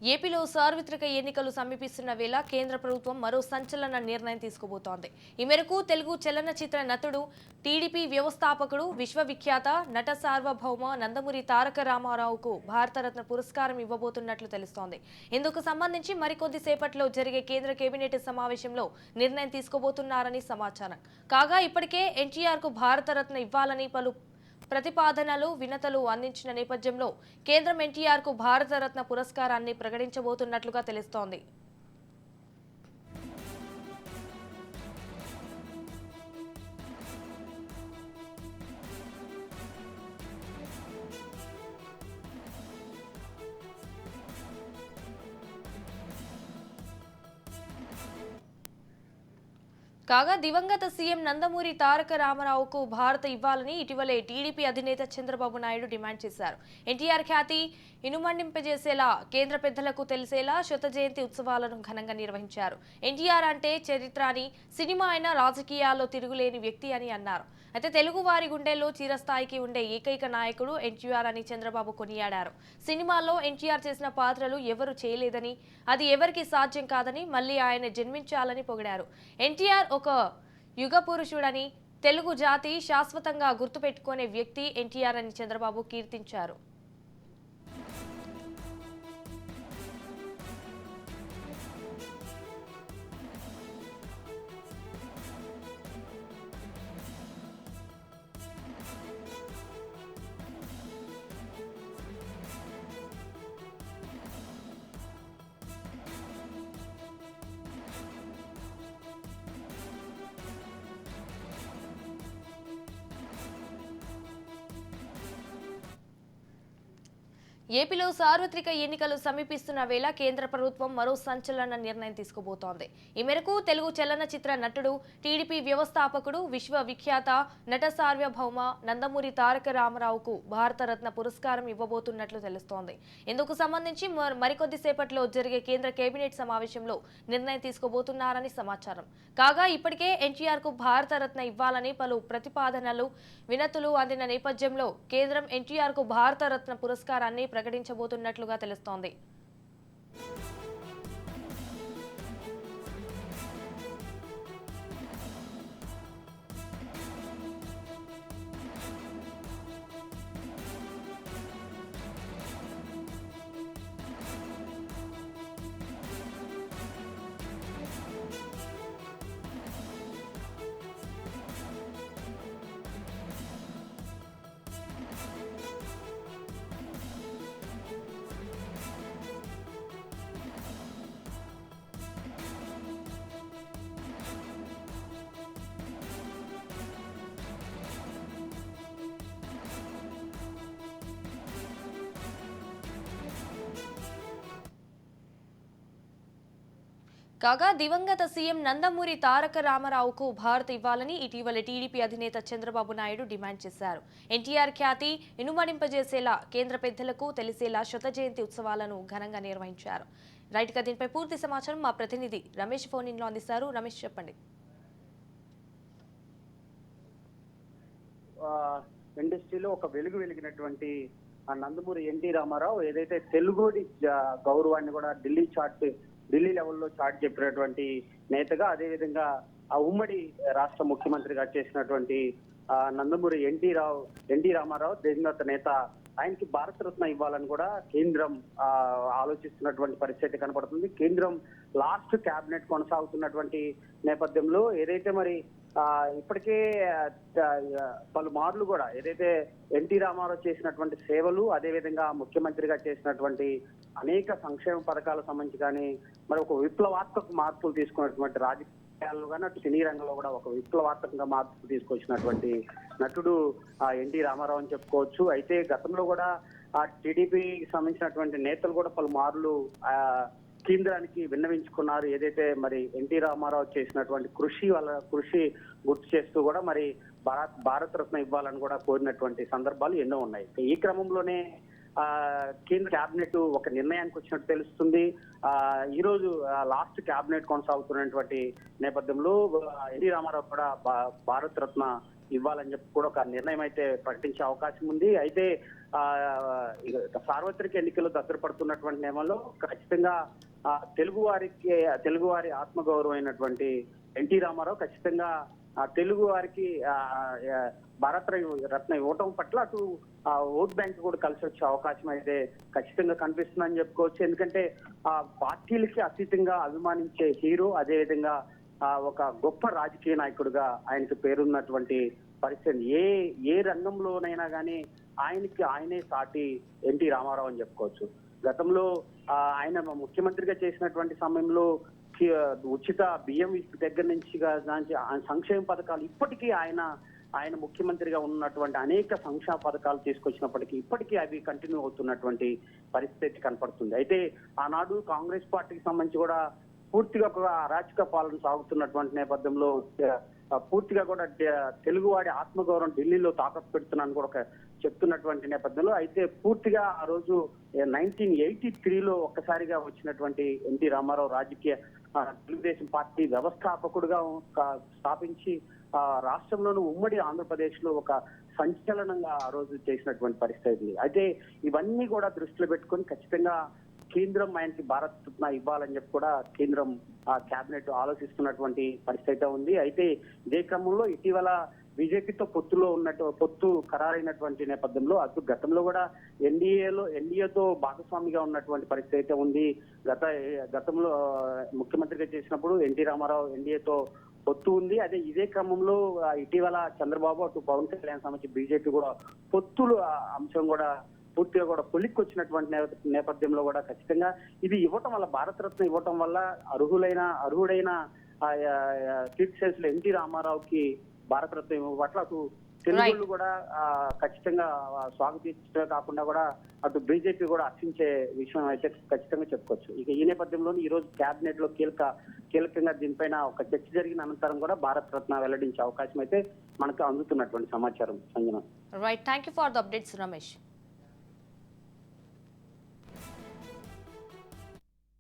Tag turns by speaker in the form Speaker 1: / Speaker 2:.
Speaker 1: ఏపీలో సార్వత్రిక ఎన్నికలు సమీపిస్తున్న వేళ కేంద్ర ప్రభుత్వం మరో సంచలన నిర్ణయం తీసుకోబోతోంది. ఈ మేరకు తెలుగు చలనచిత్ర నటుడు, టీడీపీ వ్యవస్థాపకుడు, విశ్వవిఖ్యాత నట సార్వభౌమ నందమూరి తారక రామారావుకు భారతరత్న పురస్కారం ఇవ్వబోతున్నట్లు తెలుస్తోంది. ఇందుకు సంబంధించి మరికొద్ది సేపట్లో జరిగే కేంద్ర కేబినెట్ సమావేశంలో నిర్ణయం తీసుకోబోతున్నారని సమాచారం. కాగా ఇప్పటికే ఎన్టీఆర్కు భారతరత్న ఇవ్వాలని పలు ప్రతిపాదనలు, వినతులు అందించిన నేపథ్యంలో కేంద్రం ఎన్టీఆర్కు భారతరత్న పురస్కారాన్ని ప్రకటించబోతున్నట్లుగా తెలుస్తోంది. కాగా దివంగత సీఎం నందమూరి తారక రామారావుకు భారత ఇవ్వాలని ఇటీవలే టీడీపీ అధినేత చంద్రబాబు నాయుడు డిమాండ్ చేశారు. ఎన్టీఆర్ ఖ్యాతి ఇనుమడింపజేసేలా, కేంద్ర పెద్దలకు తెలిసేలా శత జయంతి ఉత్సవాలను ఘనంగా నిర్వహించారు. ఎన్టీఆర్ అంటే చరిత్ర అని, సినిమా అయినా రాజకీయాల్లో తిరుగులేని వ్యక్తి అని అన్నారు. అయితే తెలుగు వారి గుండెల్లో చిరస్థాయికి ఉండే ఏకైక నాయకుడు ఎన్టీఆర్ అని చంద్రబాబు కొనియాడారు. సినిమాల్లో ఎన్టీఆర్ చేసిన పాత్రలు ఎవరు చేయలేదని, అది ఎవరికి సాధ్యం కాదని, మళ్లీ ఆయన జన్మించాలని పొగిడారు. ఎన్టీఆర్ ఒక యుగ పురుషుడని, తెలుగు జాతి శాశ్వతంగా గుర్తుపెట్టుకునే వ్యక్తి ఎన్టీఆర్ అని చంద్రబాబు కీర్తించారు. ఏపీలో సార్వత్రిక ఎన్నికలు సమీపిస్తున్న వేళ కేంద్ర ప్రభుత్వం మరో సంచలన నిర్ణయం తీసుకోబోతోంది. ఈ మేరకు తెలుగు చలనచిత్ర నటుడు, టీడీపీ వ్యవస్థాపకుడు, విశ్వవిఖ్యాత నట సార్వభౌమ నందమూరి తారక రామారావుకు భారతరత్న పురస్కారం ఇవ్వబోతున్నట్లు తెలుస్తోంది. ఇందుకు సంబంధించి మరికొద్ది సేపట్లో జరిగే కేంద్ర కేబినెట్ సమావేశంలో నిర్ణయం తీసుకోబోతున్నారని సమాచారం. కాగా ఇప్పటికే ఎన్టీఆర్కు భారతరత్న ఇవ్వాలని పలు ప్రతిపాదనలు, వినతులు అందిన నేపథ్యంలో కేంద్రం ఎన్టీఆర్కు భారతరత్న పురస్కారాన్ని ప్రకటించబోతున్నట్లుగా తెలుస్తోంది. కాగా దివంగత సీఎం నందమూరి తారక రామారావుకు భారత్ ఇవ్వాలని ఇటీవల టీడీపీ అధినేత చంద్రబాబు నాయుడు డిమాండ్ చేశారు. ఎన్టీఆర్ ఖ్యాతి ఇనుమడింపజేసేలా, కేంద్ర పెద్దలకు తెలిసేలా శత జయంతి ఉత్సవాలను ఘనంగా నిర్వహించారు. రైట్ గా దీనిపై పూర్తి సమాచారం మా ప్రతినిధి రమేష్ ఫోన్ ఇన్ లో అందిస్తారు. రమేష్, చెప్పండి.
Speaker 2: ఇండస్ట్రీలో ఒక వెలుగు వెలిగినటువంటి నందమూరి ఎన్టీ రామారావు ఏదైతే తెలుగుడి గౌరవాన్ని కూడా ఢిల్లీ లెవెల్లో చాటి చెప్పినటువంటి నేతగా, అదేవిధంగా ఆ ఉమ్మడి రాష్ట్ర ముఖ్యమంత్రిగా చేసినటువంటి నందమూరి ఎన్టీ రామారావు దివంగత నేత, ఆయనకి భారతరత్న ఇవ్వాలని కూడా కేంద్రం ఆలోచిస్తున్నటువంటి పరిస్థితి కనపడుతుంది. కేంద్రం లాస్ట్ క్యాబినెట్ కొనసాగుతున్నటువంటి నేపథ్యంలో ఏదైతే మరి ఇప్పటికే పలుమార్లు కూడా ఏదైతే ఎన్టీ రామారావు చేసినటువంటి సేవలు, అదేవిధంగా ముఖ్యమంత్రిగా చేసినటువంటి అనేక సంక్షేమ పథకాలకు సంబంధించి కానీ, మరి ఒక విప్లవాత్మక మార్పులు తీసుకున్నటువంటి రాజకీయాల్లో కానీ, అటు సినీ రంగంలో కూడా ఒక విప్లవాత్మకంగా మార్పులు తీసుకొచ్చినటువంటి నటుడు ఎన్టీ రామారావు అని చెప్పుకోవచ్చు. అయితే గతంలో కూడా టీడీపీకి సంబంధించినటువంటి నేతలు కూడా పలుమార్లు కేంద్రానికి విన్నవించుకున్నారు. ఏదైతే మరి ఎన్టీ రామారావు చేసినటువంటి వాళ్ళ కృషి గుర్తు చేస్తూ కూడా మరి భారతరత్న ఇవ్వాలని కూడా కోరినటువంటి సందర్భాలు ఎన్నో ఉన్నాయి. ఈ క్రమంలోనే కేంద్ర కేబినెట్ ఒక నిర్ణయానికి వచ్చినట్టు తెలుస్తుంది. ఈ రోజు లాస్ట్ కేబినెట్ కొనసాగుతున్నటువంటి నేపథ్యంలో ఎన్టీ రామారావు కూడా భారతరత్న ఇవ్వాలని చెప్పి కూడా ఒక నిర్ణయం అయితే ప్రకటించే అవకాశం ఉంది. అయితే సార్వత్రిక ఎన్నికలు దగ్గర పడుతున్నటువంటి నేపథ్యంలో ఖచ్చితంగా తెలుగువారి ఆత్మగౌరవం అయినటువంటి ఎన్టీ రామారావు ఖచ్చితంగా తెలుగు వారికి భారత రత్న ఇవ్వటం పట్ల అటు ఓట్ బ్యాంక్ కూడా కలిసి వచ్చే అవకాశం అయితే ఖచ్చితంగా కనిపిస్తుందని చెప్పుకోవచ్చు. ఎందుకంటే పార్టీలకి అతీతంగా అభిమానించే హీరో, అదేవిధంగా ఒక గొప్ప రాజకీయ నాయకుడిగా ఆయనకు పేరున్నటువంటి పరిస్థితి ఏ రంగంలోనైనా కానీ ఆయనే సాటి ఎన్టీ రామారావు అని చెప్పుకోవచ్చు. గతంలో ఆయన ముఖ్యమంత్రిగా చేసినటువంటి సమయంలో ఉచిత బియ్యం దగ్గర నుంచి సంక్షేమ పథకాలు ఇప్పటికీ ఆయన ముఖ్యమంత్రిగా ఉన్నటువంటి అనేక సంక్షేమ పథకాలు తీసుకొచ్చినప్పటికీ ఇప్పటికీ అవి కంటిన్యూ అవుతున్నటువంటి పరిస్థితి కనపడుతుంది. అయితే ఆనాడు కాంగ్రెస్ పార్టీకి సంబంధించి కూడా పూర్తిగా ఒక అరాచక పాలన సాగుతున్నటువంటి నేపథ్యంలో పూర్తిగా కూడా తెలుగువాడి ఆత్మగౌరవం ఢిల్లీలో తాకట్టు పెడుతున్నాను కూడా చెప్తున్నటువంటి నేపథ్యంలో అయితే పూర్తిగా ఆ రోజు 1983లో ఒక్కసారిగా వచ్చినటువంటి ఎన్టీ రామారావు రాజకీయ తెలుగుదేశం పార్టీ వ్యవస్థాపకుడుగా స్థాపించి రాష్ట్రంలోని ఉమ్మడి ఆంధ్రప్రదేశ్ లో ఒక సంచలనంగా ఆ రోజు చేసినటువంటి పరిస్థితి. అయితే ఇవన్నీ కూడా దృష్టిలో పెట్టుకొని ఖచ్చితంగా కేంద్రం ఆయనకి భారత రత్న ఇవ్వాలని చెప్పి కూడా కేంద్రం కేబినెట్ ఆలోచిస్తున్నటువంటి పరిస్థితి ఉంది. అయితే ఇదే క్రమంలో ఇటీవల బీజేపీతో పొత్తు ఖరారైనటువంటి నేపథ్యంలో అటు గతంలో కూడా ఎన్డీఏతో భాగస్వామిగా ఉన్నటువంటి పరిస్థితి అయితే ఉంది. గతంలో ముఖ్యమంత్రిగా చేసినప్పుడు ఎన్టీ రామారావు ఎన్డీఏతో పొత్తు ఉంది. అదే ఇదే క్రమంలో ఇటీవల చంద్రబాబు అటు పవన్ కళ్యాణ్ సంబంధించి బీజేపీ కూడా పొత్తులు అంశం కూడా పూర్తిగా కూడా కొలిక్కి వచ్చినటువంటి నేపథ్యంలో కూడా ఖచ్చితంగా ఇది ఇవ్వటం వల్ల భారతరత్న ఇవ్వటం వల్ల అర్హుడైన కీర్తిశేషులు ఎన్టీ రామారావుకి భారతరత్న పట్ల అటు తెలుగుళ్ళు కూడా ఖచ్చితంగా స్వాగతించడమే కాకుండా కూడా అటు బీజేపీ కూడా హర్షించే విషయం అయితే ఖచ్చితంగా చెప్పుకోవచ్చు. ఇక ఈ నేపథ్యంలో ఈ రోజు కేబినెట్ లో కీలకంగా దీనిపైన ఒక చర్చ జరిగిన అనంతరం కూడా భారత రత్న వెల్లడించే అవకాశం అయితే మనకు అందుతున్నటువంటి సమాచారం. Sanjana,
Speaker 1: right, thank you for the updates Ramesh.